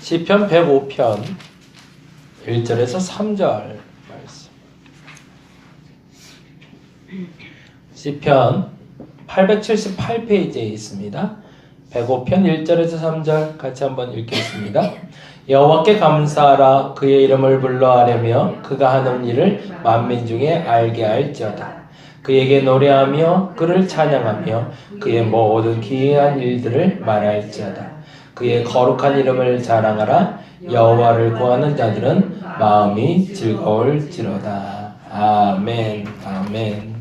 시편 105편 1절에서 3절 말씀. 시편 878페이지에 있습니다. 105편 1절에서 3절 같이 한번 읽겠습니다. 여호와께 감사하라. 그의 이름을 불러하려며 그가 하는 일을 만민 중에 알게 할지어다. 그에게 노래하며 그를 찬양하며 그의 모든 기이한 일들을 말할지어다. 그의 거룩한 이름을 자랑하라. 여호와를 구하는 자들은 마음이 즐거울지로다. 아멘. 아멘.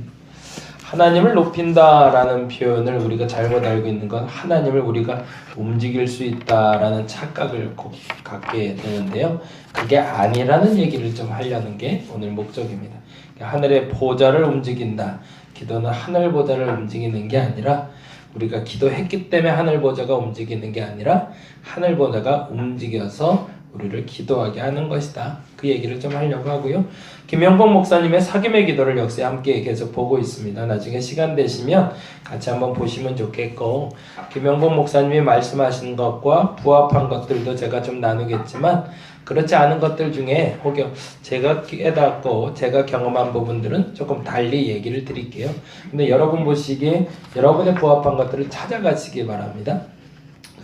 하나님을 높인다라는 표현을 우리가 잘못 알고 있는 건 하나님을 우리가 움직일 수 있다라는 착각을 꼭 갖게 되는데요. 그게 아니라는 얘기를 좀 하려는 게 오늘 목적입니다. 하늘의 보좌를 움직인다. 기도는 하늘 보좌를 움직이는 게 아니라 우리가 기도했기 때문에 하늘 보좌가 움직이는 게 아니라 하늘 보좌가 움직여서 우리를 기도하게 하는 것이다. 그 얘기를 좀 하려고 하고요. 김영복 목사님의 사김의 기도를 역시 함께 계속 보고 있습니다. 나중에 시간 되시면 같이 한번 보시면 좋겠고, 김영복 목사님이 말씀하신 것과 부합한 것들도 제가 좀 나누겠지만 그렇지 않은 것들 중에 혹여 제가 깨닫고 제가 경험한 부분들은 조금 달리 얘기를 드릴게요. 근데 여러분 보시기에 여러분의 부합한 것들을 찾아가시기 바랍니다.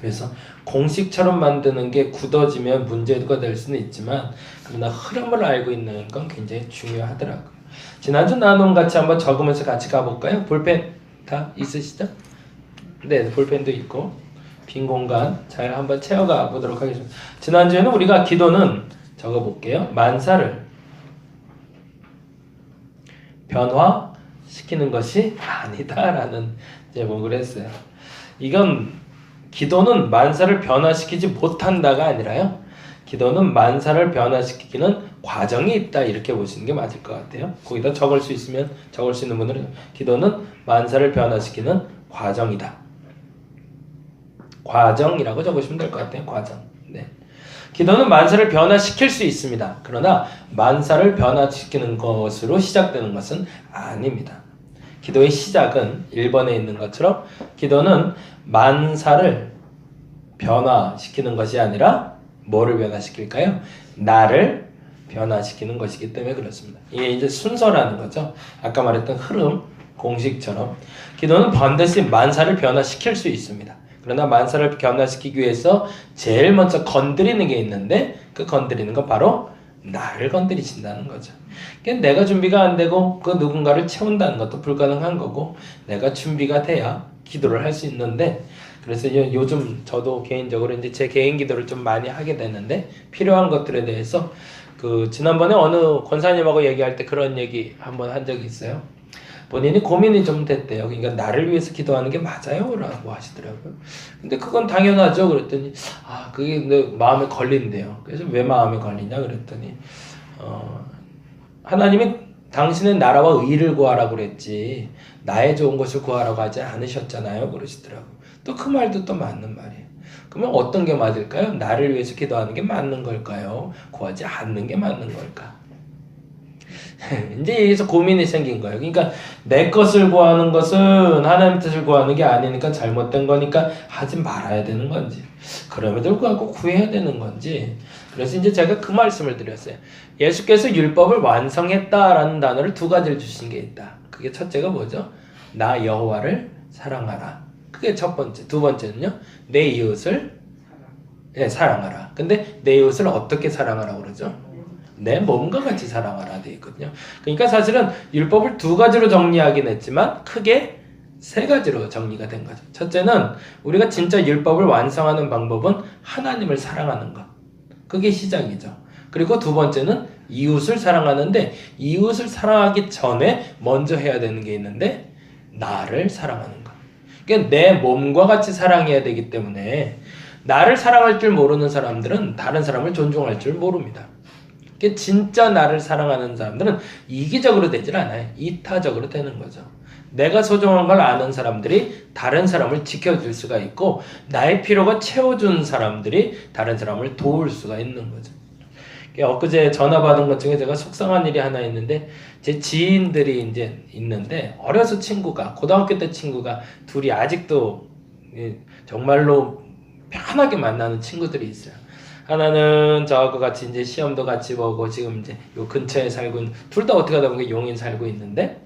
그래서 공식처럼 만드는 게 굳어지면 문제가 될 수는 있지만 그러나 흐름을 알고 있는 건 굉장히 중요하더라고요. 지난주 나눔 같이 한번 적으면서 같이 가볼까요? 볼펜 다 있으시죠? 네, 볼펜도 있고 빈 공간 잘 한번 채워가 보도록 하겠습니다. 지난주에는 우리가 기도는 적어볼게요. 만사를 변화시키는 것이 아니다라는 제목을 했어요. 이건 기도는 만사를 변화시키지 못한다가 아니라요. 기도는 만사를 변화시키는 과정이 있다 이렇게 보시는 게 맞을 것 같아요. 거기다 적을 수 있으면 적을 수 있는 분들은 기도는 만사를 변화시키는 과정이다. 과정이라고 적으시면 될 것 같아요. 과정. 네. 기도는 만사를 변화시킬 수 있습니다. 그러나 만사를 변화시키는 것으로 시작되는 것은 아닙니다. 기도의 시작은 1번에 있는 것처럼 기도는 만사를 변화시키는 것이 아니라 뭐를 변화시킬까요? 나를 변화시키는 것이기 때문에 그렇습니다. 이게 이제 순서라는 거죠. 아까 말했던 흐름, 공식처럼 기도는 반드시 만사를 변화시킬 수 있습니다. 그러나 만사를 변화시키기 위해서 제일 먼저 건드리는 게 있는데 그 건드리는 건 바로 나를 건드리신다는 거죠. 그러니까 내가 준비가 안 되고 그 누군가를 채운다는 것도 불가능한 거고 내가 준비가 돼야 기도를 할 수 있는데 그래서 요즘 저도 개인적으로 이제 제 개인 기도를 좀 많이 하게 되는데 필요한 것들에 대해서 그 지난번에 어느 권사님하고 얘기할 때 그런 얘기 한번 한 적이 있어요. 본인이 고민이 좀 됐대요. 그러니까 나를 위해서 기도하는 게 맞아요? 라고 하시더라고요. 근데 그건 당연하죠. 그랬더니 그게 내 마음에 걸린대요. 그래서 왜 마음에 걸리냐 그랬더니 하나님이 당신의 나라와 의를 구하라고 그랬지 나의 좋은 것을 구하라고 하지 않으셨잖아요. 그러시더라고요. 또 그 말도 또 맞는 말이에요. 그러면 어떤 게 맞을까요? 나를 위해서 기도하는 게 맞는 걸까요? 구하지 않는 게 맞는 걸까? 이제 여기서 고민이 생긴 거예요. 그러니까 내 것을 구하는 것은 하나님 뜻을 구하는 게 아니니까 잘못된 거니까 하지 말아야 되는 건지 그럼에도 불구하고 구해야 되는 건지 그래서 이제 제가 그 말씀을 드렸어요. 예수께서 율법을 완성했다라는 단어를 두 가지를 주신 게 있다. 그게 첫째가 뭐죠? 나 여호와를 사랑하라. 그게 첫 번째. 두 번째는요. 내 이웃을 사랑하라. 근데 내 이웃을 어떻게 사랑하라고 그러죠? 내 몸과 같이 사랑하라 되어 있거든요. 그러니까 사실은 율법을 두 가지로 정리하긴 했지만 크게 세 가지로 정리가 된 거죠. 첫째는 우리가 진짜 율법을 완성하는 방법은 하나님을 사랑하는 것. 그게 시작이죠. 그리고 두 번째는 이웃을 사랑하는데 이웃을 사랑하기 전에 먼저 해야 되는 게 있는데 나를 사랑하는 것. 그러니까 내 몸과 같이 사랑해야 되기 때문에 나를 사랑할 줄 모르는 사람들은 다른 사람을 존중할 줄 모릅니다. 진짜 나를 사랑하는 사람들은 이기적으로 되질 않아요. 이타적으로 되는 거죠. 내가 소중한 걸 아는 사람들이 다른 사람을 지켜줄 수가 있고 나의 필요가 채워준 사람들이 다른 사람을 도울 수가 있는 거죠. 엊그제 전화 받은 것 중에 제가 속상한 일이 하나 있는데 제 지인들이 이제 있는데 어려서 친구가 고등학교 때 친구가 둘이 아직도 정말로 편하게 만나는 친구들이 있어요. 하나는 저하고 같이 이제 시험도 같이 보고 지금 이제 요 근처에 살고 있는, 둘 다 어떻게 하다 보니까 용인 살고 있는데,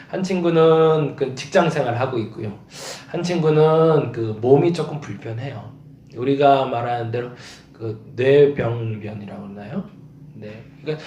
한 친구는 그 직장 생활 하고 있고요. 한 친구는 그 몸이 조금 불편해요. 우리가 말하는 대로 그 뇌병변이라고 그러나요? 네. 그러니까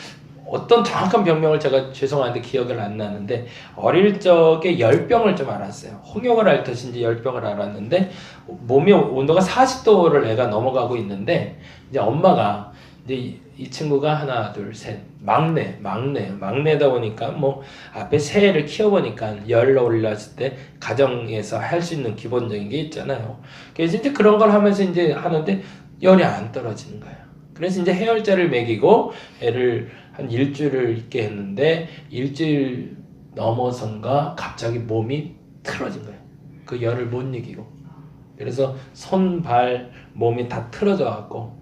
어떤 정확한 병명을 제가 죄송한데 기억을 안 나는데, 어릴 적에 열병을 좀 알았어요. 홍역을 앓듯이 열병을 알았는데, 몸이 온도가 40도를 애가 넘어가고 있는데, 이제 엄마가 이제 이 친구가 하나 둘 셋 막내다 보니까 뭐 앞에 새 애를 키워보니까 열 올랐을 때 가정에서 할 수 있는 기본적인 게 있잖아요. 그래서 이제 그런 걸 하면서 이제 하는데 열이 안 떨어지는 거예요. 그래서 이제 해열제를 먹이고 애를 한 일주일을 있게 했는데, 일주일 넘어선가 갑자기 몸이 틀어진 거예요. 그 열을 못 이기고. 그래서 손, 발, 몸이 다 틀어져 갖고,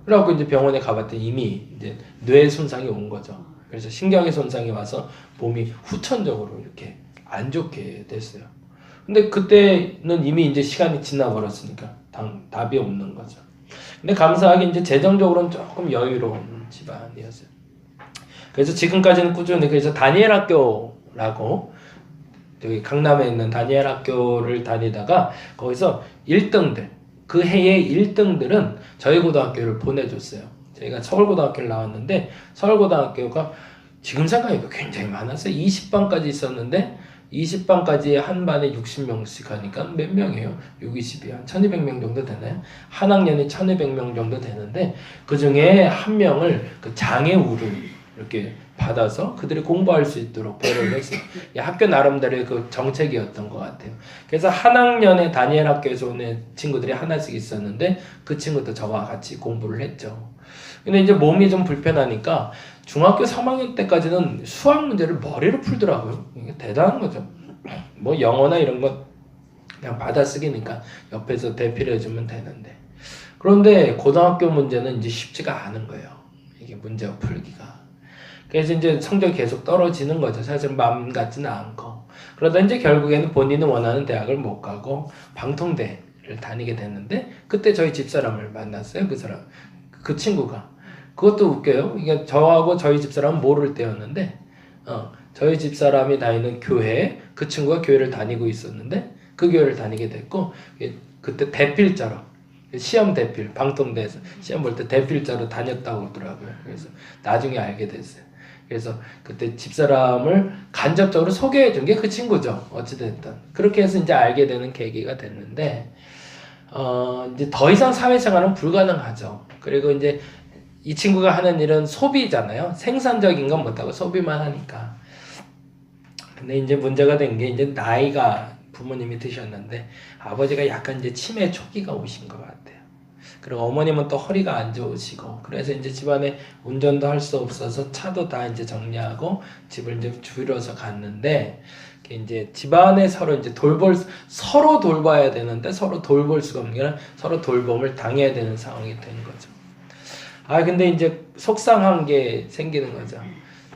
그래갖고 이제 병원에 가봤더니 이미 이제 뇌 손상이 온 거죠. 그래서 신경의 손상이 와서 몸이 후천적으로 이렇게 안 좋게 됐어요. 근데 그때는 이미 이제 시간이 지나버렸으니까 답이 없는 거죠. 근데 감사하게 이제 재정적으로는 조금 여유로운 집안이었어요. 그래서 지금까지는 꾸준히, 그래서 다니엘 학교라고 저기 강남에 있는 다니엘 학교를 다니다가 거기서 1등들, 그 해의 1등들은 저희 고등학교를 보내줬어요. 저희가 서울고등학교를 나왔는데, 서울고등학교가 지금 생각해보니까 굉장히 많았어요. 20반까지 있었는데 20반까지 한 반에 60명씩 하니까 몇 명이에요? 6, 20이 한 1200명 정도 되나요? 한 학년이 1200명 정도 되는데, 그 중에 한 명을 그 장애우를 이렇게 받아서 그들이 공부할 수 있도록 배려를 했어요. 학교 나름대로의 그 정책이었던 것 같아요. 그래서 한 학년에 다니엘 학교에서 오는 친구들이 하나씩 있었는데, 그 친구도 저와 같이 공부를 했죠. 근데 이제 몸이 좀 불편하니까 중학교 3학년 때까지는 수학 문제를 머리로 풀더라고요. 이게 대단한 거죠. 뭐 영어나 이런 거 그냥 받아쓰기니까 옆에서 대필 해주면 되는데, 그런데 고등학교 문제는 이제 쉽지가 않은 거예요. 이게 문제 풀기가. 그래서 이제 성적이 계속 떨어지는 거죠. 사실 마음 같지는 않고. 그러다 이제 결국에는 본인이 원하는 대학을 못 가고 방통대를 다니게 됐는데, 그때 저희 집사람을 만났어요. 그 친구가. 그것도 웃겨요. 이게 저하고 저희 집사람은 모를 때였는데, 저희 집사람이 다니는 교회에 그 친구가 교회를 다니고 있었는데, 그 교회를 다니게 됐고, 그때 대필자로, 시험 대필, 방통대에서 시험 볼 때 대필자로 다녔다고 하더라고요. 그래서 나중에 알게 됐어요. 그래서 그때 집사람을 간접적으로 소개해 준 게 그 친구죠. 어찌됐든. 그렇게 해서 이제 알게 되는 계기가 됐는데, 이제 더 이상 사회생활은 불가능하죠. 그리고 이제 이 친구가 하는 일은 소비잖아요. 생산적인 건 못하고 소비만 하니까. 근데 이제 문제가 된 게, 이제 나이가 부모님이 드셨는데, 아버지가 약간 이제 치매 초기가 오신 것 같아요. 그리고 어머님은 또 허리가 안 좋으시고, 그래서 이제 집안에 운전도 할 수 없어서 차도 다 이제 정리하고 집을 이제 줄여서 갔는데, 이제 집안에 서로 이제 서로 돌봐야 되는데 서로 돌볼 수가 없는 게 서로 돌봄을 당해야 되는 상황이 된 거죠. 근데 이제 속상한 게 생기는 거죠.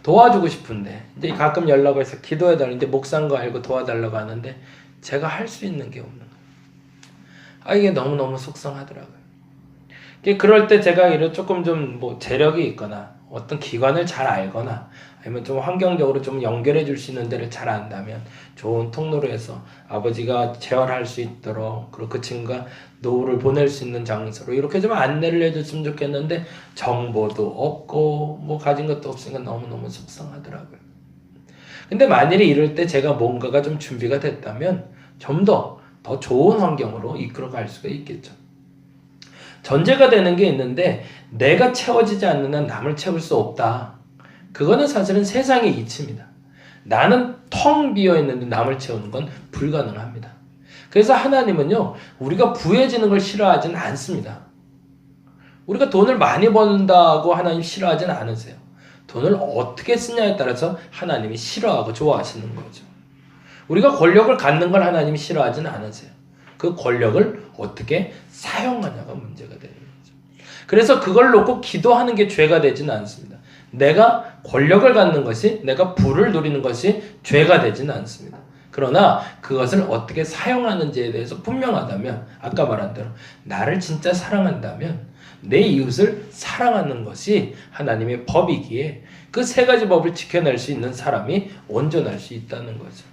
도와주고 싶은데, 이제 가끔 연락을 해서 기도해달라고, 이제 목사인 거 알고 도와달라고 하는데, 제가 할 수 있는 게 없는 거예요. 이게 너무너무 속상하더라고요. 그럴 때 제가 조금 좀 뭐 재력이 있거나 어떤 기관을 잘 알거나 아니면 좀 환경적으로 좀 연결해 줄 수 있는 데를 잘 안다면 좋은 통로로 해서 아버지가 재활할 수 있도록, 그리고 그 친구가 노후를 보낼 수 있는 장소로 이렇게 좀 안내를 해줬으면 좋겠는데, 정보도 없고 뭐 가진 것도 없으니까 너무너무 속상하더라고요. 근데 만일에 이럴 때 제가 뭔가가 좀 준비가 됐다면 좀 더 좋은 환경으로 이끌어갈 수가 있겠죠. 전제가 되는 게 있는데, 내가 채워지지 않는 한 남을 채울 수 없다. 그거는 사실은 세상의 이치입니다. 나는 텅 비어있는데 남을 채우는 건 불가능합니다. 그래서 하나님은요, 우리가 부해지는 걸 싫어하지는 않습니다. 우리가 돈을 많이 번다고 하나님 싫어하지는 않으세요. 돈을 어떻게 쓰냐에 따라서 하나님이 싫어하고 좋아하시는 거죠. 우리가 권력을 갖는 걸 하나님이 싫어하지는 않으세요. 그 권력을 어떻게 사용하냐가 문제가 되는 거죠. 그래서 그걸 놓고 기도하는 게 죄가 되지는 않습니다. 내가 권력을 갖는 것이, 내가 부를 누리는 것이 죄가 되지는 않습니다. 그러나 그것을 어떻게 사용하는지에 대해서 분명하다면, 아까 말한 대로 나를 진짜 사랑한다면 내 이웃을 사랑하는 것이 하나님의 법이기에 그 세 가지 법을 지켜낼 수 있는 사람이 온전할 수 있다는 거죠.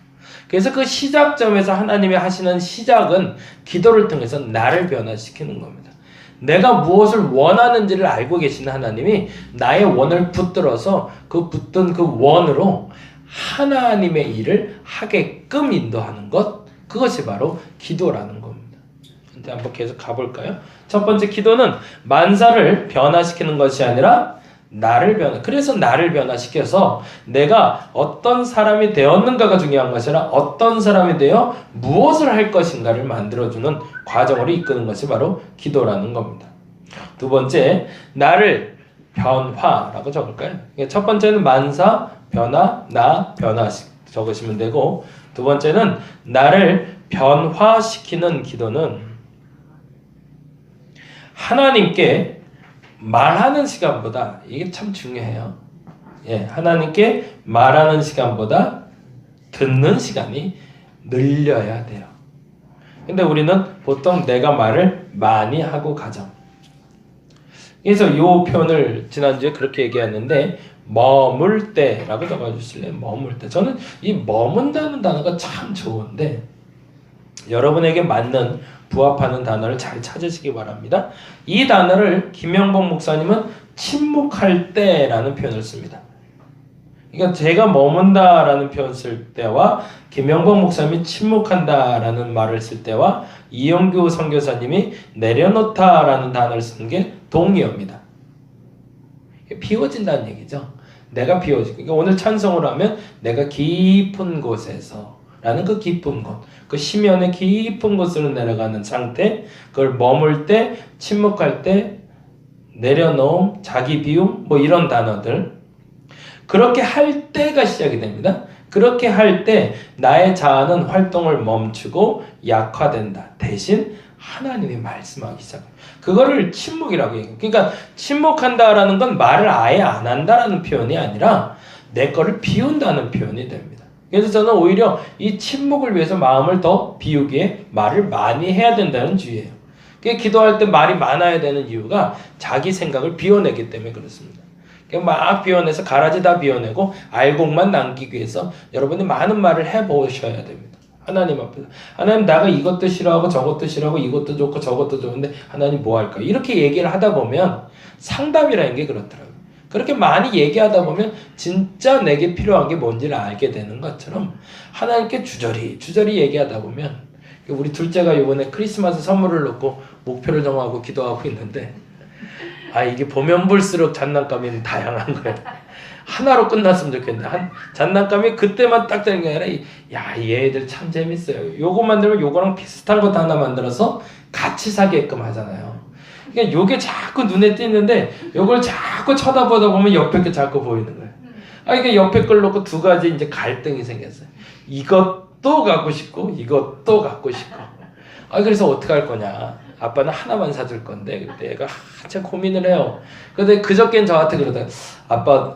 그래서 그 시작점에서 하나님이 하시는 시작은 기도를 통해서 나를 변화시키는 겁니다. 내가 무엇을 원하는지를 알고 계시는 하나님이 나의 원을 붙들어서 그 붙든 그 원으로 하나님의 일을 하게끔 인도하는 것, 그것이 바로 기도라는 겁니다. 이제 한번 계속 가볼까요? 첫 번째 기도는 만사를 변화시키는 것이 아니라 그래서 나를 변화시켜서 내가 어떤 사람이 되었는가가 중요한 것이 아니라 어떤 사람이 되어 무엇을 할 것인가를 만들어주는 과정으로 이끄는 것이 바로 기도라는 겁니다. 두 번째, 나를 변화라고 적을까요? 첫 번째는 만사, 변화, 나, 변화 적으시면 되고, 두 번째는 나를 변화시키는 기도는 하나님께 말하는 시간보다, 이게 참 중요해요. 하나님께 말하는 시간보다 듣는 시간이 늘려야 돼요. 근데 우리는 보통 내가 말을 많이 하고 가죠. 그래서 이 표현을 지난주에 그렇게 얘기했는데, 머물 때라고 적어주실래요? 머물 때. 저는 이 머문다는 단어가 참 좋은데, 여러분에게 맞는 부합하는 단어를 잘 찾으시기 바랍니다. 이 단어를 김영복 목사님은 침묵할 때라는 표현을 씁니다. 그러니까 제가 머문다라는 표현 쓸 때와 김영복 목사님이 침묵한다라는 말을 쓸 때와 이영규 선교사님이 내려놓다라는 단어를 쓰는 게 동의어입니다. 비워진다는 얘기죠. 내가 비워지고. 그러니까 오늘 찬송을 하면 내가 깊은 곳에서 라는 그 깊은 곳, 그 심연의 깊은 곳으로 내려가는 상태, 그걸 머물 때, 침묵할 때, 내려놓음, 자기 비움, 뭐 이런 단어들. 그렇게 할 때가 시작이 됩니다. 그렇게 할 때 나의 자아는 활동을 멈추고 약화된다. 대신 하나님이 말씀하기 시작합니다. 그거를 침묵이라고 얘기해요. 그러니까 침묵한다라는 건 말을 아예 안 한다라는 표현이 아니라 내 거를 비운다는 표현이 됩니다. 그래서 저는 오히려 이 침묵을 위해서 마음을 더 비우기에 말을 많이 해야 된다는 주의예요. 기도할 때 말이 많아야 되는 이유가 자기 생각을 비워내기 때문에 그렇습니다. 막 비워내서 가라지 다 비워내고 알곡만 남기기 위해서 여러분이 많은 말을 해보셔야 됩니다. 하나님 앞에서. 하나님, 나가 이것도 싫어하고 저것도 싫어하고 이것도 좋고 저것도 좋은데 하나님 뭐 할까요? 이렇게 얘기를 하다 보면 상답이라는 게 그렇더라고요. 그렇게 많이 얘기하다 보면 진짜 내게 필요한 게 뭔지를 알게 되는 것처럼 하나님께 주저리 얘기하다 보면, 우리 둘째가 이번에 크리스마스 선물을 놓고 목표를 정하고 기도하고 있는데, 이게 보면 볼수록 장난감이 다양한 거야. 하나로 끝났으면 좋겠는데, 장난감이 그때만 딱 되는 게 아니라, 얘들 참 재밌어요. 요거 만들면 요거랑 비슷한 것도 하나 만들어서 같이 사게끔 하잖아요. 그러니까 요게 자꾸 눈에 띄는데 요걸 자꾸 쳐다보다 보면 옆에 게 자꾸 보이는 거예요. 그러니까 옆에 걸 놓고 두 가지 이제 갈등이 생겼어요. 이것도 갖고 싶고 이것도 갖고 싶고. 그래서 어떻게 할 거냐. 아빠는 하나만 사줄 건데. 그때 얘가 한참 고민을 해요. 근데 그저께는 저한테 그러더라고요. 아빠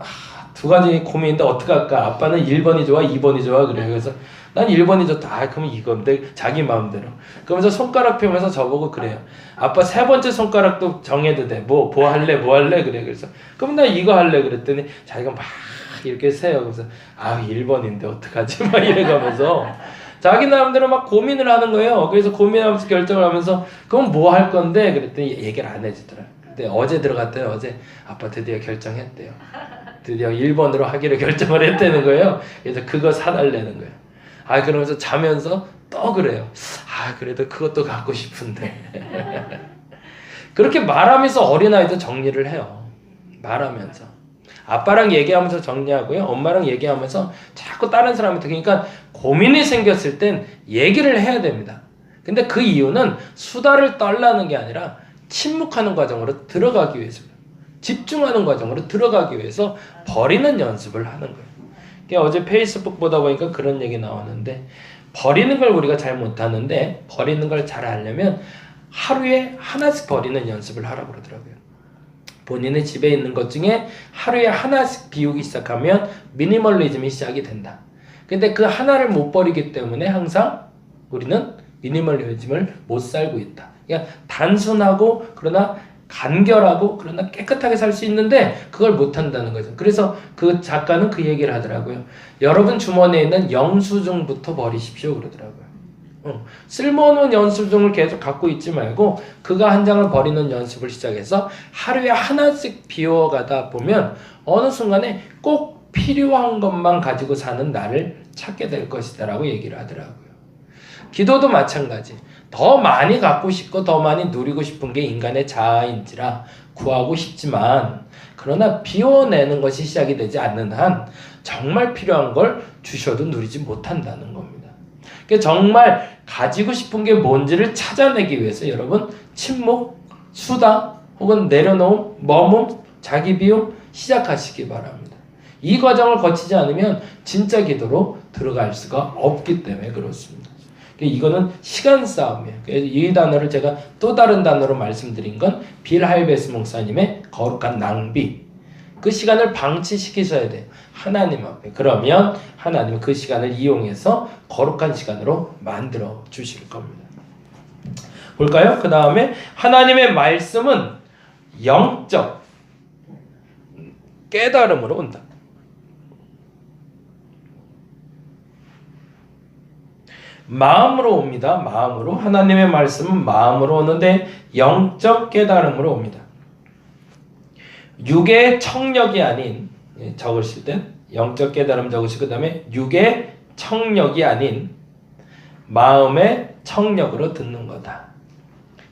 두 가지 고민인데 어떻게 할까. 아빠는 1번이 좋아 2번이 좋아 그래요. 그래서 난 1번이 좋다. 그러면 이건데 자기 마음대로. 그러면서 손가락 펴면서 저보고 그래요. 아빠 세 번째 손가락도 정해도 돼. 뭐 할래 그래. 그래서 그럼 나 이거 할래 그랬더니 자기가 막 이렇게 세요. 그래서 1번인데 어떡하지? 막 이래가면서 자기 나름대로 막 고민을 하는 거예요. 그래서 고민하면서 결정을 하면서 그럼 뭐 할 건데? 그랬더니 얘기를 안 해주더라. 근데 어제 들어갔대요. 어제 아빠 드디어 결정했대요. 드디어 1번으로 하기로 결정을 했다는 거예요. 그래서 그거 사달라는 거예요. 그러면서 자면서 또 그래요. 그래도 그것도 갖고 싶은데. 그렇게 말하면서 어린아이도 정리를 해요. 말하면서. 아빠랑 얘기하면서 정리하고요. 엄마랑 얘기하면서 자꾸 다른 사람한테. 그러니까 고민이 생겼을 땐 얘기를 해야 됩니다. 근데 그 이유는 수다를 떨라는 게 아니라 침묵하는 과정으로 들어가기 위해서, 집중하는 과정으로 들어가기 위해서 버리는 연습을 하는 거예요. 어제 페이스북 보다 보니까 그런 얘기 나오는데, 버리는 걸 우리가 잘 못하는데 버리는 걸 잘 하려면 하루에 하나씩 버리는 연습을 하라고 그러더라고요. 본인의 집에 있는 것 중에 하루에 하나씩 비우기 시작하면 미니멀리즘이 시작이 된다. 근데 그 하나를 못 버리기 때문에 항상 우리는 미니멀리즘을 못 살고 있다. 그러니까 단순하고 그러나 간결하고 그러나 깨끗하게 살 수 있는데 그걸 못한다는 거죠. 그래서 그 작가는 그 얘기를 하더라고요. 여러분 주머니에 있는 영수증부터 버리십시오 그러더라고요. 쓸모없는 영수증을 계속 갖고 있지 말고 그거 한 장을 버리는 연습을 시작해서 하루에 하나씩 비워가다 보면 어느 순간에 꼭 필요한 것만 가지고 사는 나를 찾게 될 것이다 라고 얘기를 하더라고요. 기도도 마찬가지. 더 많이 갖고 싶고 더 많이 누리고 싶은 게 인간의 자아인지라 구하고 싶지만 그러나 비워내는 것이 시작이 되지 않는 한 정말 필요한 걸 주셔도 누리지 못한다는 겁니다. 그러니까 정말 가지고 싶은 게 뭔지를 찾아내기 위해서 여러분 침묵, 수다 혹은 내려놓음, 머문, 자기 비움 시작하시기 바랍니다. 이 과정을 거치지 않으면 진짜 기도로 들어갈 수가 없기 때문에 그렇습니다. 이거는 시간 싸움이에요. 이 단어를 제가 또 다른 단어로 말씀드린 건 빌 할베스 목사님의 거룩한 낭비. 그 시간을 방치시키셔야 돼요. 하나님 앞에. 그러면 하나님은 그 시간을 이용해서 거룩한 시간으로 만들어 주실 겁니다. 볼까요? 그 다음에 하나님의 말씀은 영적 깨달음으로 온다. 마음으로 옵니다. 마음으로. 하나님의 말씀은 마음으로 오는데 영적 깨달음으로 옵니다. 육의 청력이 아닌, 적으실 때 영적 깨달음 적으시고 그 다음에 육의 청력이 아닌 마음의 청력으로 듣는 거다.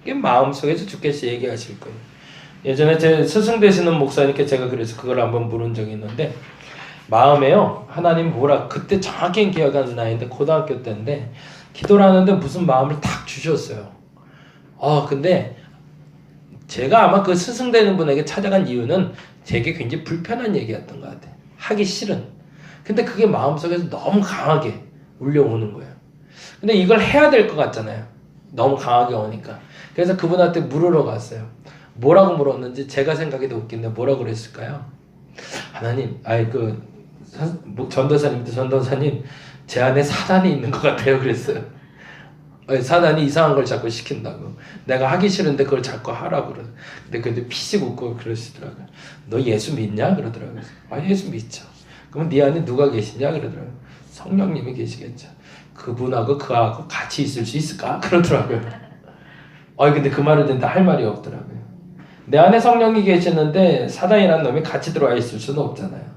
이게 마음속에서 주께서 얘기하실 거예요. 예전에 제 스승 되시는 목사님께 제가 그래서 그걸 한번 물은 적이 있는데 마음에요. 하나님 뭐라 그때 정확히 기억 안 나는데 고등학교 때인데 기도를 하는데 무슨 마음을 탁 주셨어요. 근데 제가 아마 그 스승 되는 분에게 찾아간 이유는 제게 굉장히 불편한 얘기였던 것 같아요. 하기 싫은. 근데 그게 마음속에서 너무 강하게 울려오는 거예요. 근데 이걸 해야 될 것 같잖아요. 너무 강하게 오니까. 그래서 그분한테 물으러 갔어요. 뭐라고 물었는지 제가 생각해도 웃긴데 뭐라고 그랬을까요? 하나님, 전도사님, 제 안에 사단이 있는 것 같아요. 그랬어요. 사단이 이상한 걸 자꾸 시킨다고. 내가 하기 싫은데 그걸 자꾸 하라고 그러고. 근데 피식 웃고 그러시더라고요. 너 예수 믿냐? 그러더라고요. 예수 믿죠. 그럼 네 안에 누가 계시냐? 그러더라고요. 성령님이 계시겠죠. 그분하고 그하고 같이 있을 수 있을까? 그러더라고요. 근데 그 말을 듣는데 할 말이 없더라고요. 내 안에 성령이 계시는데 사단이라는 놈이 같이 들어와 있을 수는 없잖아요.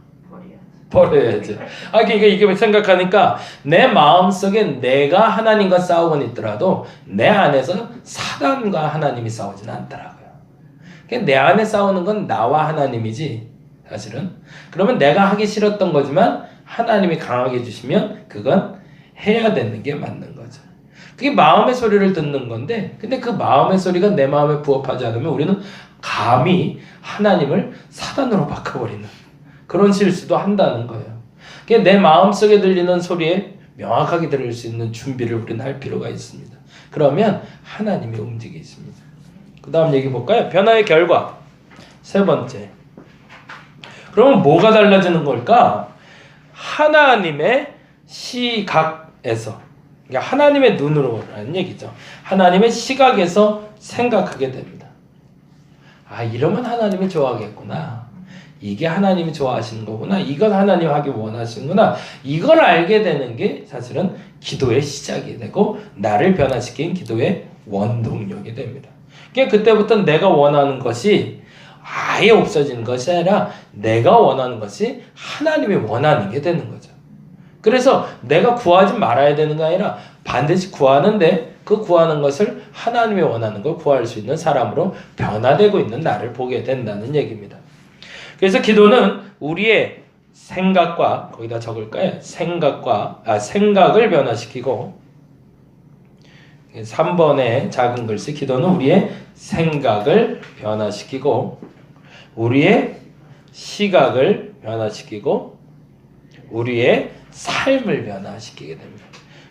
버려야지. 그러니까 이게 생각하니까 내 마음속에 내가 하나님과 싸우곤 있더라도 내 안에서 사단과 하나님이 싸우지는 않더라고요. 그러니까 내 안에 싸우는 건 나와 하나님이지 사실은. 그러면 내가 하기 싫었던 거지만 하나님이 강하게 해주시면 그건 해야 되는 게 맞는 거죠. 그게 마음의 소리를 듣는 건데 근데 그 마음의 소리가 내 마음에 부합하지 않으면 우리는 감히 하나님을 사단으로 바꿔버리는 그런 실수도 한다는 거예요. 내 마음속에 들리는 소리에 명확하게 들을 수 있는 준비를 우리는 할 필요가 있습니다. 그러면 하나님이 움직이십니다. 그 다음 얘기 볼까요? 변화의 결과. 세 번째. 그러면 뭐가 달라지는 걸까? 하나님의 시각에서, 그러니까 하나님의 눈으로라는 얘기죠. 하나님의 시각에서 생각하게 됩니다. 이러면 하나님이 좋아하겠구나. 이게 하나님이 좋아하시는 거구나. 이건 하나님 하기 원하시는구나. 이걸 알게 되는 게 사실은 기도의 시작이 되고 나를 변화시킨 기도의 원동력이 됩니다. 그러니까 그때부터 내가 원하는 것이 아예 없어지는 것이 아니라 내가 원하는 것이 하나님이 원하는 게 되는 거죠. 그래서 내가 구하지 말아야 되는 게 아니라 반드시 구하는데 그 구하는 것을 하나님이 원하는 걸 구할 수 있는 사람으로 변화되고 있는 나를 보게 된다는 얘기입니다. 그래서 기도는 우리의 생각과, 거기다 적을까요? 생각을 변화시키고, 3번의 작은 글씨, 기도는 우리의 생각을 변화시키고, 우리의 시각을 변화시키고, 우리의 삶을 변화시키게 됩니다.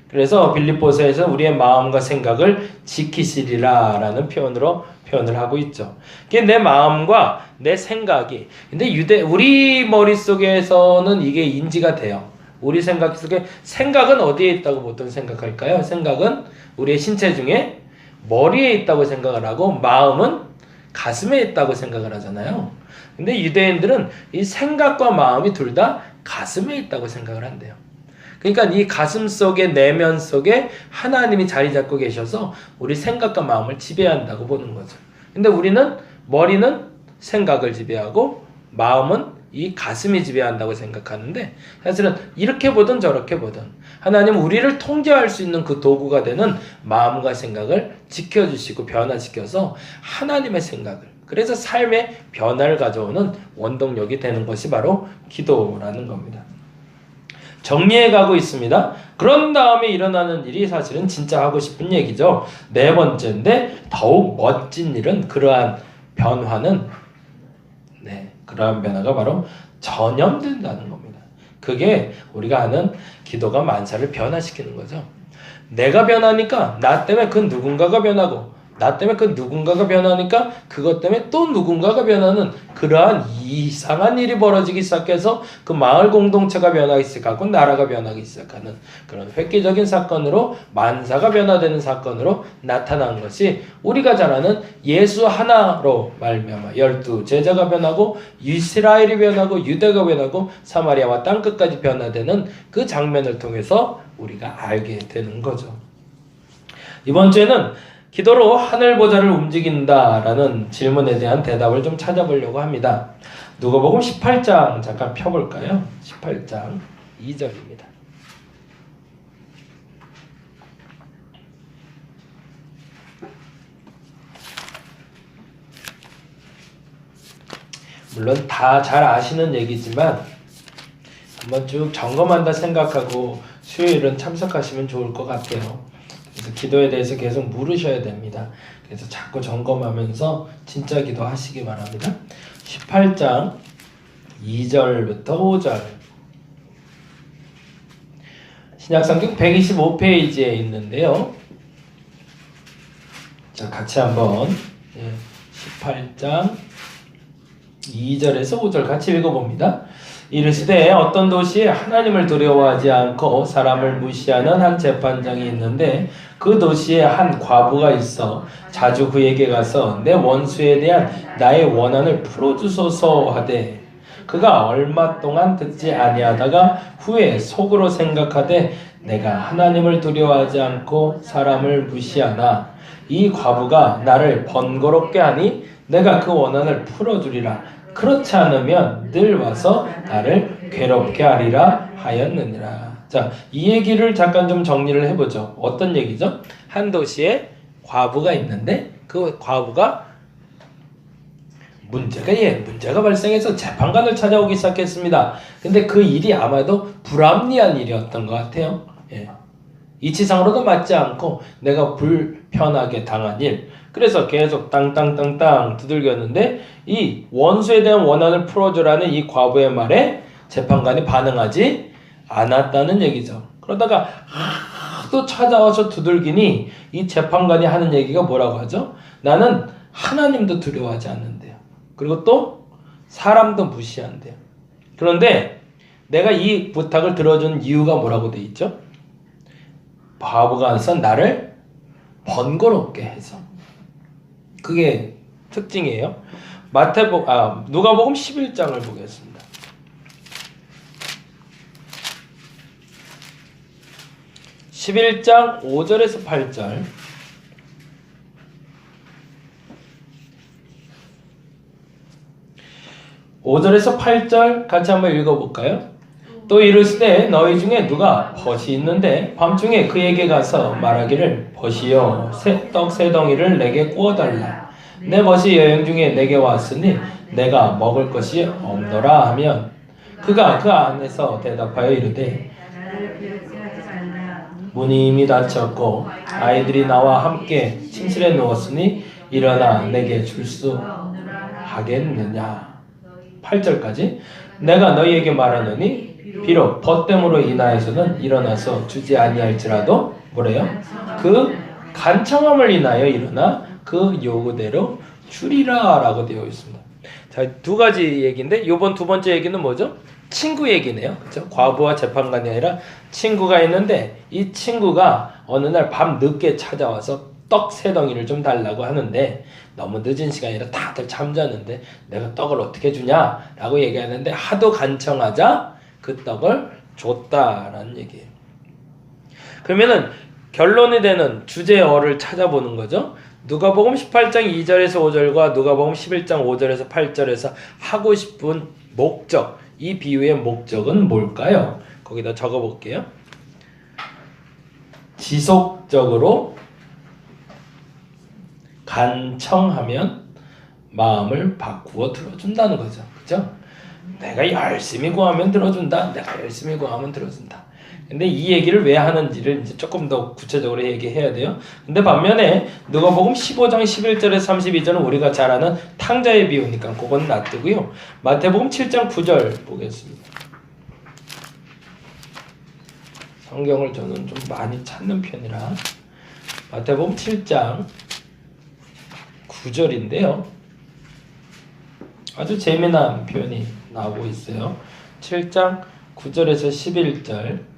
그래서 빌립보서에서 우리의 마음과 생각을 지키시리라 라는 표현을 하고 있죠. 이게 내 마음과 내 생각이, 근데 우리 머릿속에서는 이게 인지가 돼요. 우리 생각 속에, 생각은 어디에 있다고 보통 생각할까요? 생각은 우리의 신체 중에 머리에 있다고 생각을 하고, 마음은 가슴에 있다고 생각을 하잖아요. 근데 유대인들은 이 생각과 마음이 둘 다 가슴에 있다고 생각을 한대요. 그러니까 이 가슴 속에, 내면 속에 하나님이 자리 잡고 계셔서 우리 생각과 마음을 지배한다고 보는 거죠. 근데 우리는 머리는 생각을 지배하고 마음은 이 가슴이 지배한다고 생각하는데, 사실은 이렇게 보든 저렇게 보든 하나님은 우리를 통제할 수 있는 그 도구가 되는 마음과 생각을 지켜주시고 변화시켜서 하나님의 생각을, 그래서 삶의 변화를 가져오는 원동력이 되는 것이 바로 기도라는 겁니다. 정리해 가고 있습니다. 그런 다음에 일어나는 일이 사실은 진짜 하고 싶은 얘기죠. 네 번째인데, 더욱 멋진 일은, 그러한 변화는, 그러한 변화가 바로 전염된다는 겁니다. 그게 우리가 하는 기도가 만사를 변화시키는 거죠. 내가 변하니까 나 때문에 그 누군가가 변하고, 나 때문에 그 누군가가 변하니까 그것 때문에 또 누군가가 변하는 그러한 이상한 일이 벌어지기 시작해서 그 마을 공동체가 변하기 시작하고 나라가 변하기 시작하는 그런 획기적인 사건으로, 만사가 변화되는 사건으로 나타난 것이 우리가 잘 아는 예수 하나로 말미암아 12 제자가 변하고 이스라엘이 변하고 유대가 변하고 사마리아와 땅끝까지 변화되는 그 장면을 통해서 우리가 알게 되는 거죠. 이번 주에는 기도로 하늘 보좌를 움직인다라는 질문에 대한 대답을 좀 찾아보려고 합니다. 누가복음 18장 잠깐 펴볼까요? 18장 2절입니다. 물론 다 잘 아시는 얘기지만 한번 쭉 점검한다 생각하고 수요일은 참석하시면 좋을 것 같아요. 그래서 기도에 대해서 계속 물으셔야 됩니다. 그래서 자꾸 점검하면서 진짜 기도하시기 바랍니다. 18장 2절부터 5절. 신약성경 125페이지에 있는데요. 자, 같이 한번 18장 2절에서 5절 같이 읽어봅니다. 이르시되 어떤 도시에 하나님을 두려워하지 않고 사람을 무시하는 한 재판장이 있는데, 그 도시에 한 과부가 있어 자주 그에게 가서 내 원수에 대한 나의 원한을 풀어주소서 하되, 그가 얼마 동안 듣지 아니하다가 후에 속으로 생각하되 내가 하나님을 두려워하지 않고 사람을 무시하나 이 과부가 나를 번거롭게 하니 내가 그 원한을 풀어주리라. 그렇지 않으면 늘 와서 나를 괴롭게 하리라 하였느니라. 자, 이 얘기를 잠깐 좀 정리를 해보죠. 어떤 얘기죠? 한 도시에 과부가 있는데 그 과부가 문제가 발생해서 재판관을 찾아오기 시작했습니다. 근데 그 일이 아마도 불합리한 일이었던 것 같아요. 이치상으로도 맞지 않고 내가 불편하게 당한 일. 그래서 계속 땅땅땅땅 두들겼는데 이 원수에 대한 원한을 풀어주라는 이 과부의 말에 재판관이 반응하지 않았다는 얘기죠. 그러다가 또 찾아와서 두들기니 이 재판관이 하는 얘기가 뭐라고 하죠? 나는 하나님도 두려워하지 않는데요. 그리고 또 사람도 무시한대요. 그런데 내가 이 부탁을 들어준 이유가 뭐라고 돼 있죠? 바보가 와서 나를 번거롭게 해서. 그게 특징이에요. 누가복음 11장을 보겠습니다. (11장) 5절에서 8절. (5절에서 8절) 같이 한번 읽어볼까요? 또 이르시되 너희 중에 누가 벗이 있는데 밤중에 그에게 가서 말하기를 벗이여 떡 세 덩이를 내게 구워달라. 내 벗이 여행 중에 내게 왔으니 내가 먹을 것이 없노라 하면 그가 그 안에서 대답하여 이르되 문이 이미 닫혔고 아이들이 나와 함께 침실에 누웠으니 일어나 내게 줄 수 하겠느냐. 8절까지. 내가 너희에게 말하노니 비록 벗됨으로 인하여서는 일어나서 주지 아니할지라도 뭐래요? 그 간청함을 인하여 일어나 그 요구대로 주리라 라고 되어 있습니다. 자, 두 가지 얘기인데 요번 두 번째 얘기는 뭐죠? 친구 얘기네요. 그렇죠? 과부와 재판관이 아니라 친구가 있는데 이 친구가 어느 날 밤 늦게 찾아와서 떡 3덩이를 좀 달라고 하는데 너무 늦은 시간이라 다들 잠자는데 내가 떡을 어떻게 주냐 라고 얘기하는데 하도 간청하자 그 떡을 줬다라는 얘기예요. 그러면은 결론이 되는 주제어를 찾아보는 거죠. 누가복음 18장 2절에서 5절과 누가복음 11장 5절에서 8절에서 하고 싶은 목적, 이 비유의 목적은 뭘까요? 거기다 적어볼게요. 지속적으로 간청하면 마음을 바꾸어 들어준다는 거죠. 그죠? 내가 열심히 구하면 들어준다. 내가 열심히 구하면 들어준다. 근데 이 얘기를 왜 하는지를 이제 조금 더 구체적으로 얘기해야 돼요. 근데 반면에 누가복음 15장 11절에서 32절은 우리가 잘 아는 탕자의 비유니까 그건 놔두고요. 마태복음 7장 9절 보겠습니다. 성경을 저는 좀 많이 찾는 편이라 마태복음 7장 9절인데요. 아주 재미난 표현이 나오고 있어요. 7장 9절에서 11절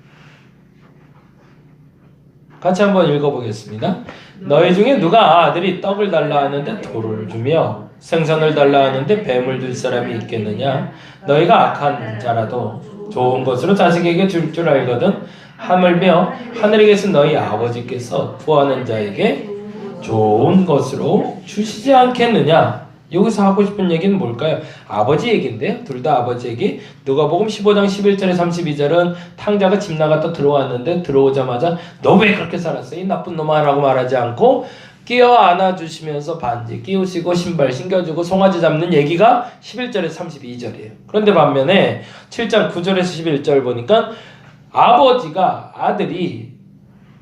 같이 한번 읽어보겠습니다. 너희 중에 누가 아들이 떡을 달라 하는데 돌을 주며 생선을 달라 하는데 뱀을 줄 사람이 있겠느냐? 너희가 악한 자라도 좋은 것으로 자식에게 줄 줄 알거든. 하물며 하늘에 계신 너희 아버지께서 구하는 자에게 좋은 것으로 주시지 않겠느냐? 여기서 하고 싶은 얘기는 뭘까요? 아버지 얘기인데요. 둘 다 아버지 얘기. 누가복음 15장 11절에 32절은 탕자가 집 나갔다 들어왔는데 들어오자마자 너 왜 그렇게 살았어? 이 나쁜 놈아 라고 말하지 않고 끼어 안아주시면서 반지 끼우시고 신발 신겨주고 송아지 잡는 얘기가 11절에서 32절이에요. 그런데 반면에 7장 9절에서 11절 보니까 아버지가 아들이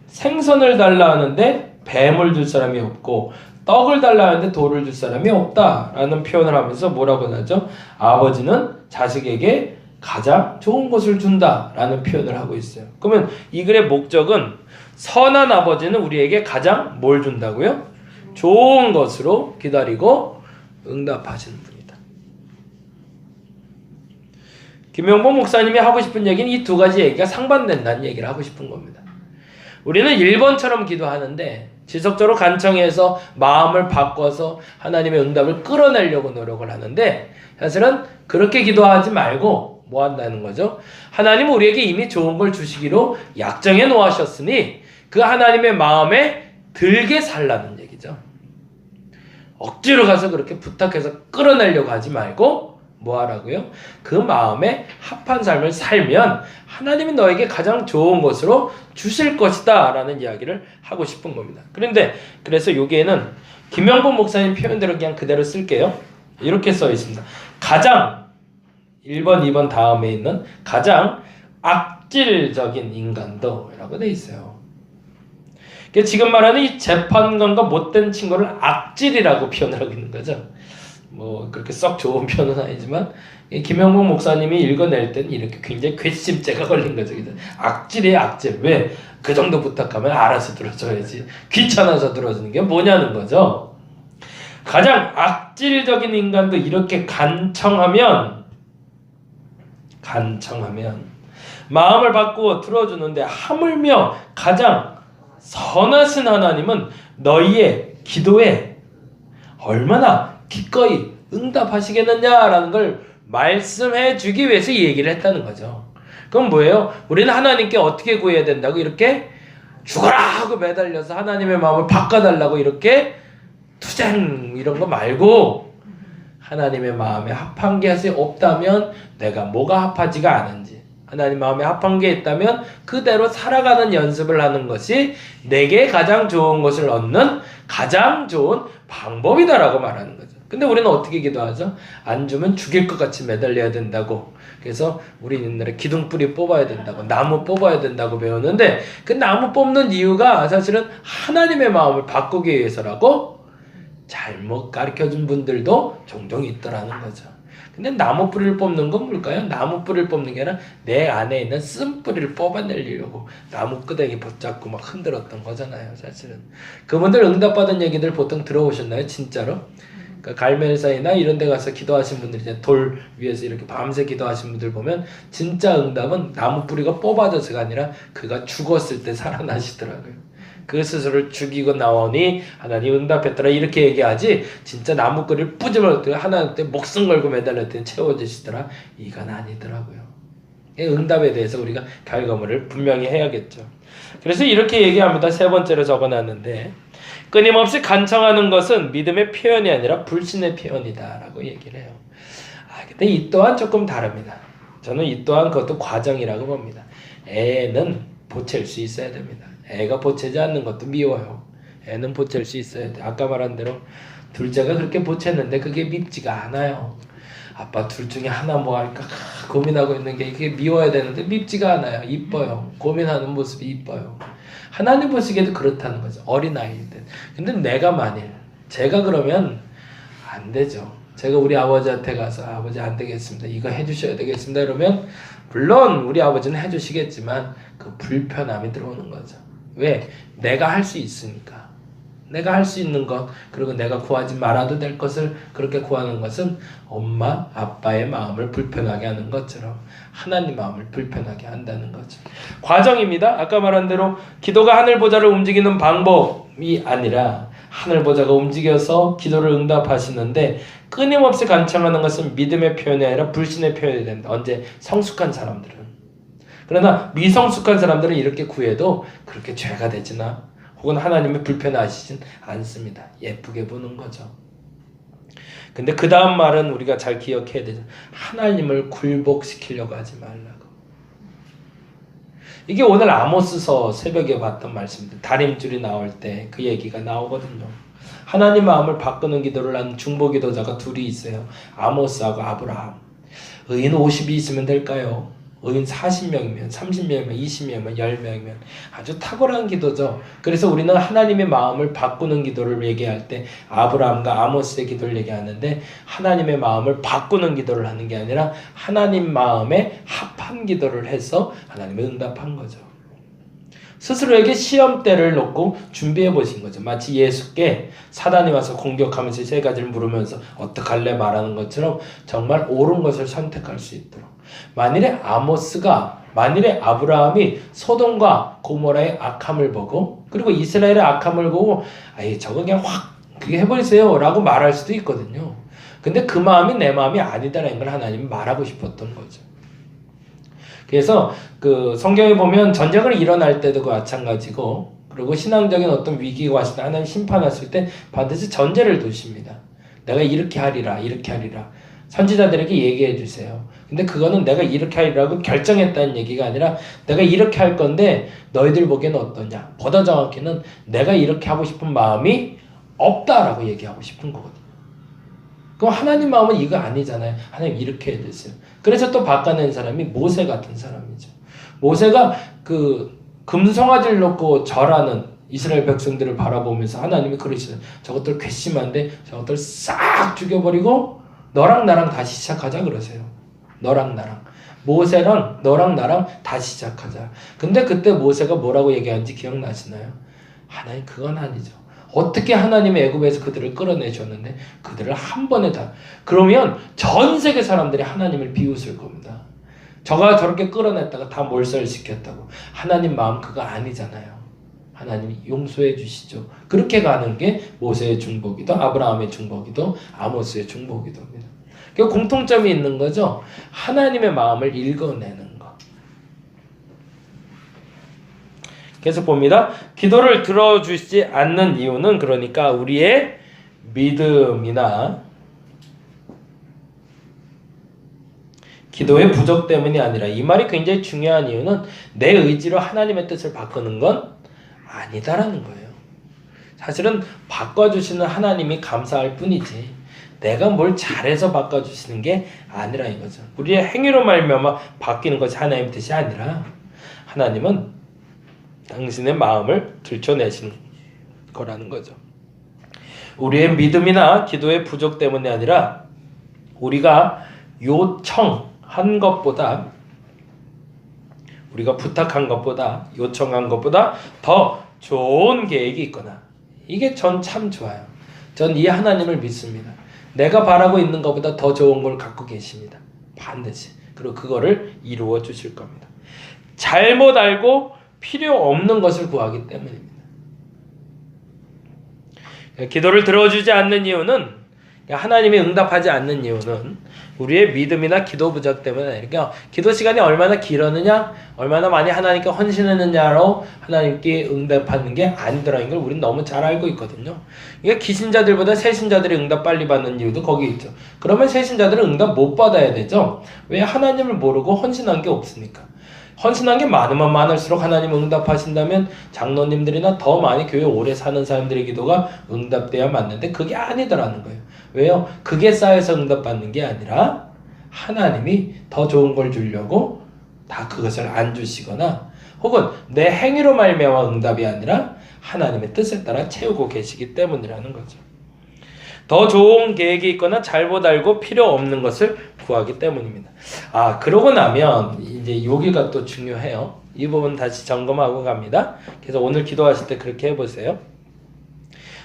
생선을 달라 하는데 뱀을 줄 사람이 없고 떡을 달라 하는데 돌을 줄 사람이 없다라는 표현을 하면서 뭐라고 하죠? 아버지는 자식에게 가장 좋은 것을 준다라는 표현을 하고 있어요. 그러면 이 글의 목적은 선한 아버지는 우리에게 가장 뭘 준다고요? 좋은 것으로 기다리고 응답하시는 분이다. 김용복 목사님이 하고 싶은 얘기는 이 두 가지 얘기가 상반된다는 얘기를 하고 싶은 겁니다. 우리는 1번처럼 기도하는데 지속적으로 간청해서 마음을 바꿔서 하나님의 응답을 끌어내려고 노력을 하는데 사실은 그렇게 기도하지 말고 뭐 한다는 거죠? 하나님은 우리에게 이미 좋은 걸 주시기로 약정해 놓으셨으니 그 하나님의 마음에 들게 살라는 얘기죠. 억지로 가서 그렇게 부탁해서 끌어내려고 하지 말고 뭐 하라고요? 그 마음에 합한 삶을 살면 하나님이 너에게 가장 좋은 것으로 주실 것이다 라는 이야기를 하고 싶은 겁니다. 그래서 여기에는 김영복 목사님 표현대로 그냥 그대로 쓸게요. 이렇게 써 있습니다. 가장 1번, 2번 다음에 있는 가장 악질적인 인간도 라고 돼 있어요. 지금 말하는 이 재판관과 못된 친구를 악질이라고 표현을 하고 있는 거죠. 뭐 그렇게 썩 좋은 표현은 아니지만 김영복 목사님이 읽어낼 땐 이렇게 굉장히 괘씸죄가 걸린 거죠. 악질이에요, 악질. 왜? 그 정도 부탁하면 알아서 들어줘야지. 귀찮아서 들어주는 게 뭐냐는 거죠. 가장 악질적인 인간도 이렇게 간청하면 마음을 바꾸어 들어주는데 하물며 가장 선하신 하나님은 너희의 기도에 얼마나 기꺼이 응답하시겠느냐라는 걸 말씀해 주기 위해서 이 얘기를 했다는 거죠. 그럼 뭐예요? 우리는 하나님께 어떻게 구해야 된다고 이렇게 죽어라 하고 매달려서 하나님의 마음을 바꿔달라고 이렇게 투쟁 이런 거 말고 하나님의 마음에 합한 게 없다면 내가 뭐가 합하지가 않은지 하나님 마음에 합한 게 있다면 그대로 살아가는 연습을 하는 것이 내게 가장 좋은 것을 얻는 가장 좋은 방법이다라고 말하는 거죠. 근데 우리는 어떻게 기도하죠? 안 주면 죽일 것 같이 매달려야 된다고. 그래서 우리 옛날에 기둥뿌리 뽑아야 된다고, 나무 뽑아야 된다고 배웠는데 그 나무 뽑는 이유가 사실은 하나님의 마음을 바꾸기 위해서라고 잘못 가르쳐준 분들도 종종 있더라는 거죠. 근데 나무 뿌리를 뽑는 건 뭘까요? 나무 뿌리를 뽑는 게 아니라 내 안에 있는 쓴뿌리를 뽑아내려고 나무 끄댕이 붙잡고 막 흔들었던 거잖아요. 사실은 그분들 응답받은 얘기들 보통 들어오셨나요? 진짜로? 그러니까 갈멜사이나 이런 데 가서 기도하신 분들 이제 돌 위에서 이렇게 밤새 기도하신 분들 보면 진짜 응답은 나무 뿌리가 뽑아져서가 아니라 그가 죽었을 때 살아나시더라고요. 그 스스로를 죽이고 나오니 하나님 응답했더라 이렇게 얘기하지, 진짜 나무꾼을 뿌집을 하나님한테 목숨 걸고 매달렸더니 채워주시더라 이건 아니더라고요. 응답에 대해서 우리가 결과물을 분명히 해야겠죠. 그래서 이렇게 얘기합니다. 세 번째로 적어놨는데, 끊임없이 간청하는 것은 믿음의 표현이 아니라 불신의 표현이다라고 얘기를 해요. 근데 이 또한 조금 다릅니다. 저는 이 또한 그것도 과정이라고 봅니다. 애는 보챌 수 있어야 됩니다. 애가 보채지 않는 것도 미워요. 애는 보챌 수 있어야 돼. 아까 말한 대로 둘째가 그렇게 보챘는데 그게 밉지가 않아요. 아빠 둘 중에 하나 뭐 할까 고민하고 있는 게 이게 미워야 되는데 밉지가 않아요. 이뻐요. 고민하는 모습이 이뻐요. 하나님 보시기에도 그렇다는 거죠. 어린아이일 때. 근데 내가 만일 제가 그러면 안 되죠. 제가 우리 아버지한테 가서 아버지 안 되겠습니다. 이거 해주셔야 되겠습니다. 그러면 물론 우리 아버지는 해주시겠지만 그 불편함이 들어오는 거죠. 왜? 내가 할 수 있으니까. 내가 할 수 있는 것, 그리고 내가 구하지 말아도 될 것을 그렇게 구하는 것은 엄마, 아빠의 마음을 불편하게 하는 것처럼 하나님 마음을 불편하게 한다는 거죠. 과정입니다. 아까 말한 대로 기도가 하늘 보좌를 움직이는 방법이 아니라 하늘 보좌가 움직여서 기도를 응답하시는데, 끊임없이 간청하는 것은 믿음의 표현이 아니라 불신의 표현이 된다. 언제? 성숙한 사람들은. 그러나 미성숙한 사람들은 이렇게 구해도 그렇게 죄가 되지나 혹은 하나님이 불편하시진 않습니다. 예쁘게 보는 거죠. 근데 그 다음 말은 우리가 잘 기억해야 되죠. 하나님을 굴복시키려고 하지 말라고. 이게 오늘 아모스서 새벽에 봤던 말씀입니다. 다림줄이 나올 때 그 얘기가 나오거든요. 하나님 마음을 바꾸는 기도를 하는 중보기도자가 둘이 있어요. 아모스하고 아브라함. 의인 50이 있으면 될까요? 의인 40명이면 30명이면 20명이면 10명이면 아주 탁월한 기도죠. 그래서 우리는 하나님의 마음을 바꾸는 기도를 얘기할 때 아브라함과 아모스의 기도를 얘기하는데, 하나님의 마음을 바꾸는 기도를 하는 게 아니라 하나님 마음에 합한 기도를 해서 하나님의 응답한 거죠. 스스로에게 시험대를 놓고 준비해 보신 거죠. 마치 예수께 사단이 와서 공격하면서 세 가지를 물으면서 어떡할래 말하는 것처럼 정말 옳은 것을 선택할 수 있도록. 만일에 아브라함이 소돔과 고모라의 악함을 보고, 그리고 이스라엘의 악함을 보고 아이 저거 그냥 확 그게 해버리세요 라고 말할 수도 있거든요. 근데 그 마음이 내 마음이 아니다라는 걸 하나님이 말하고 싶었던 거죠. 그래서 그 성경에 보면 전쟁을 일어날 때도 마찬가지고, 그리고 신앙적인 어떤 위기가 왔을 때 하나님 심판했을 때 반드시 전제를 두십니다. 내가 이렇게 하리라 이렇게 하리라 선지자들에게 얘기해 주세요. 근데 그거는 내가 이렇게 하리라고 결정했다는 얘기가 아니라 내가 이렇게 할 건데 너희들 보기에는 어떠냐. 보다 정확히는 내가 이렇게 하고 싶은 마음이 없다라고 얘기하고 싶은 거거든요. 그럼 하나님 마음은 이거 아니잖아요. 하나님 이렇게 해주세요. 그래서 또 바꿔낸 사람이 모세 같은 사람이죠. 모세가 그 금송아지를 놓고 절하는 이스라엘 백성들을 바라보면서 하나님이 그러시죠. 저것들 괘씸한데 저것들 싹 죽여버리고 너랑 나랑 다시 시작하자 그러세요. 너랑 나랑. 모세랑 너랑 나랑 다시 시작하자. 근데 그때 모세가 뭐라고 얘기하는지 기억나시나요? 하나님 그건 아니죠. 어떻게 하나님이 애굽에서 그들을 끌어내셨는데 그들을 한 번에 다. 그러면 전 세계 사람들이 하나님을 비웃을 겁니다. 저가 저렇게 끌어냈다가 다 몰살시켰다고. 하나님 마음 그거 아니잖아요. 하나님이 용서해 주시죠. 그렇게 가는 게 모세의 중보기도, 아브라함의 중보기도, 아모스의 중보기도입니다. 그 공통점이 있는 거죠. 하나님의 마음을 읽어내는 것. 계속 봅니다. 기도를 들어주시지 않는 이유는 그러니까 우리의 믿음이나 기도의 부족 때문이 아니라, 이 말이 굉장히 중요한 이유는 내 의지로 하나님의 뜻을 바꾸는 건 아니다라는 거예요. 사실은 바꿔주시는 하나님이 감사할 뿐이지 내가 뭘 잘해서 바꿔주시는 게 아니라 이거죠. 우리의 행위로 말미암아 바뀌는 것이 하나님의 뜻이 아니라 하나님은 당신의 마음을 들춰내시는 거라는 거죠. 우리의 믿음이나 기도의 부족 때문이 아니라 우리가 요청한 것보다, 우리가 부탁한 것보다, 요청한 것보다 더 좋은 계획이 있거나, 이게 전 참 좋아요. 전 이 하나님을 믿습니다. 내가 바라고 있는 것보다 더 좋은 걸 갖고 계십니다. 반드시. 그리고 그거를 이루어 주실 겁니다. 잘못 알고 필요 없는 것을 구하기 때문입니다. 기도를 들어주지 않는 이유는, 하나님이 응답하지 않는 이유는 우리의 믿음이나 기도 부족 때문에, 그러니까 기도 시간이 얼마나 길었느냐, 얼마나 많이 하나님께 헌신했느냐로 하나님께 응답하는 게 아니더라는 걸 우리는 너무 잘 알고 있거든요. 그러니까 기신자들보다 세신자들이 응답 빨리 받는 이유도 거기 있죠. 그러면 세신자들은 응답 못 받아야 되죠. 왜? 하나님을 모르고 헌신한 게 없으니까. 헌신한 게 많으면 많을수록 하나님 응답하신다면 장로님들이나 더 많이 교회 오래 사는 사람들의 기도가 응답돼야 맞는데 그게 아니더라는 거예요. 왜요? 그게 쌓여서 응답받는 게 아니라 하나님이 더 좋은 걸 주려고 다 그것을 안 주시거나, 혹은 내 행위로 말미암아 응답이 아니라 하나님의 뜻에 따라 채우고 계시기 때문이라는 거죠. 더 좋은 계획이 있거나 잘못 알고 필요 없는 것을 구하기 때문입니다. 그러고 나면 이제 여기가 또 중요해요. 이 부분 다시 점검하고 갑니다. 그래서 오늘 기도하실 때 그렇게 해보세요.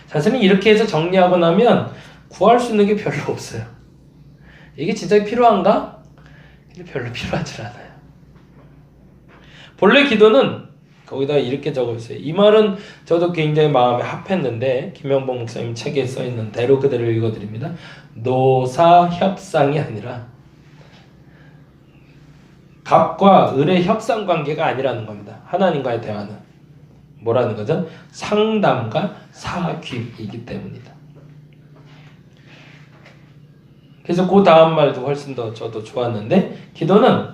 사실은 이렇게 해서 정리하고 나면 구할 수 있는 게 별로 없어요. 이게 진짜 필요한가? 근데 별로 필요하지 않아요. 본래 기도는 거기다 이렇게 적어있어요. 이 말은 저도 굉장히 마음에 합했는데 김영봉 목사님 책에 써있는 대로 그대로 읽어드립니다. 노사협상이 아니라, 갑과 을의 협상 관계가 아니라는 겁니다. 하나님과의 대화는 뭐라는 거죠? 상담과 사귀이기 때문이다. 그래서 그 다음 말도 훨씬 더 저도 좋았는데, 기도는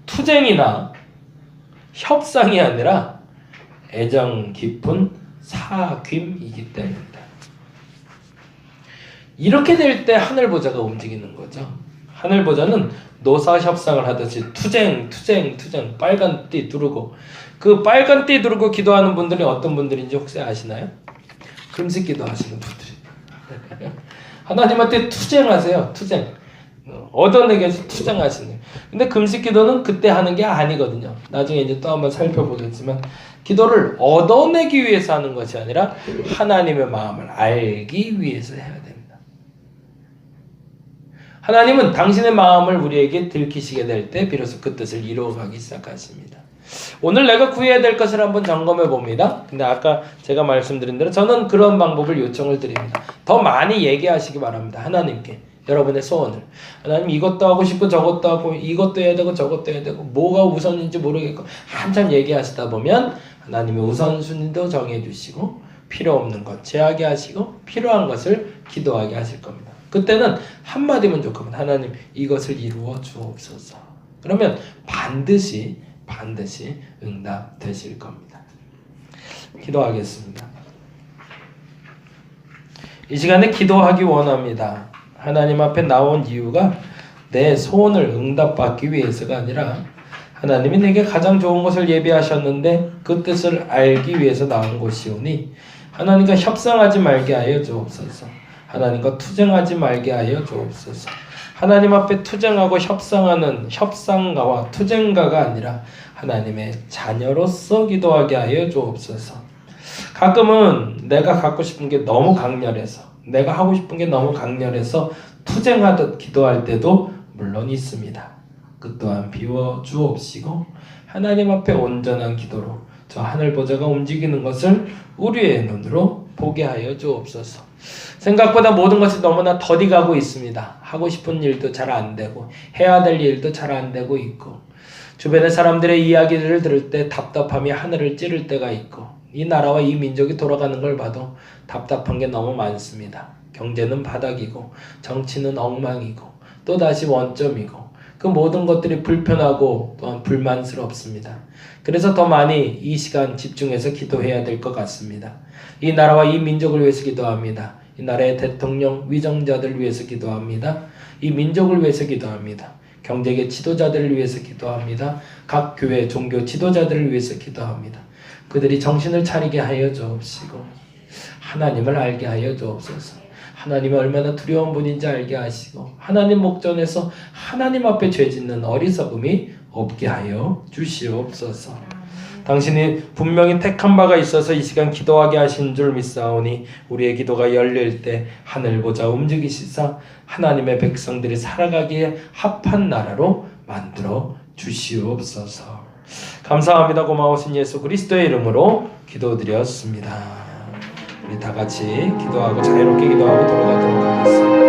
투쟁이나 협상이 아니라 애정 깊은 사귐이기 때문이다. 이렇게 될 때 하늘 보좌가 움직이는 거죠. 하늘 보좌는 노사 협상을 하듯이 투쟁 빨간 띠 두르고, 그 빨간 띠 두르고 기도하는 분들이 어떤 분들인지 혹시 아시나요? 금식 기도하시는 분들이 하나님한테 투쟁하세요. 투쟁. 얻어내기 위해서 투쟁하시는. 근데 금식 기도는 그때 하는 게 아니거든요. 나중에 이제 또 한번 살펴보겠지만, 기도를 얻어내기 위해서 하는 것이 아니라 하나님의 마음을 알기 위해서 해야 됩니다. 하나님은 당신의 마음을 우리에게 들키시게 될 때 비로소 그 뜻을 이루어가기 시작하십니다. 오늘 내가 구해야 될 것을 한번 점검해 봅니다. 근데 아까 제가 말씀드린 대로 저는 그런 방법을 요청을 드립니다. 더 많이 얘기하시기 바랍니다. 하나님께 여러분의 소원을. 하나님 이것도 하고 싶고 저것도 하고 이것도 해야 되고 저것도 해야 되고 뭐가 우선인지 모르겠고 한참 얘기하시다 보면 하나님의 우선순위도 정해주시고 필요 없는 것 제하게 하시고 필요한 것을 기도하게 하실 겁니다. 그때는 한마디면 좋거든요. 하나님 이것을 이루어 주옵소서. 그러면 반드시 응답되실 겁니다. 기도하겠습니다. 이 시간에 기도하기 원합니다. 하나님 앞에 나온 이유가 내 소원을 응답받기 위해서가 아니라 하나님이 내게 가장 좋은 것을 예비하셨는데 그 뜻을 알기 위해서 나온 것이오니 하나님과 협상하지 말게 하여 주옵소서. 하나님과 투쟁하지 말게 하여 주옵소서. 하나님 앞에 투쟁하고 협상하는 협상가와 투쟁가가 아니라 하나님의 자녀로서 기도하게 하여 주옵소서. 가끔은 내가 갖고 싶은 게 너무 강렬해서, 내가 하고 싶은 게 너무 강렬해서 투쟁하듯 기도할 때도 물론 있습니다. 그 또한 비워주옵시고 하나님 앞에 온전한 기도로 저 하늘 보좌가 움직이는 것을 우리의 눈으로 보게 하여 주옵소서. 생각보다 모든 것이 너무나 더디 가고 있습니다. 하고 싶은 일도 잘 안 되고 해야 될 일도 잘 안 되고 있고 주변의 사람들의 이야기를 들을 때 답답함이 하늘을 찌를 때가 있고 이 나라와 이 민족이 돌아가는 걸 봐도 답답한 게 너무 많습니다. 경제는 바닥이고 정치는 엉망이고 또다시 원점이고 그 모든 것들이 불편하고 또한 불만스럽습니다. 그래서 더 많이 이 시간 집중해서 기도해야 될 것 같습니다. 이 나라와 이 민족을 위해서 기도합니다. 이 나라의 대통령, 위정자들을 위해서 기도합니다. 이 민족을 위해서 기도합니다. 경제계 지도자들을 위해서 기도합니다. 각 교회 종교 지도자들을 위해서 기도합니다. 그들이 정신을 차리게 하여 주옵시고 하나님을 알게 하여 주옵소서. 하나님이 얼마나 두려운 분인지 알게 하시고 하나님 목전에서 하나님 앞에 죄짓는 어리석음이 없게 하여 주시옵소서. 당신이 분명히 택한 바가 있어서 이 시간 기도하게 하신 줄 믿사오니 우리의 기도가 열릴 때 하늘 보좌 움직이시사 하나님의 백성들이 살아가기에 합한 나라로 만들어 주시옵소서. 감사합니다. 고마우신 예수 그리스도의 이름으로 기도드렸습니다. 우리 다 같이 기도하고 자유롭게 기도하고 돌아가도록 하겠습니다.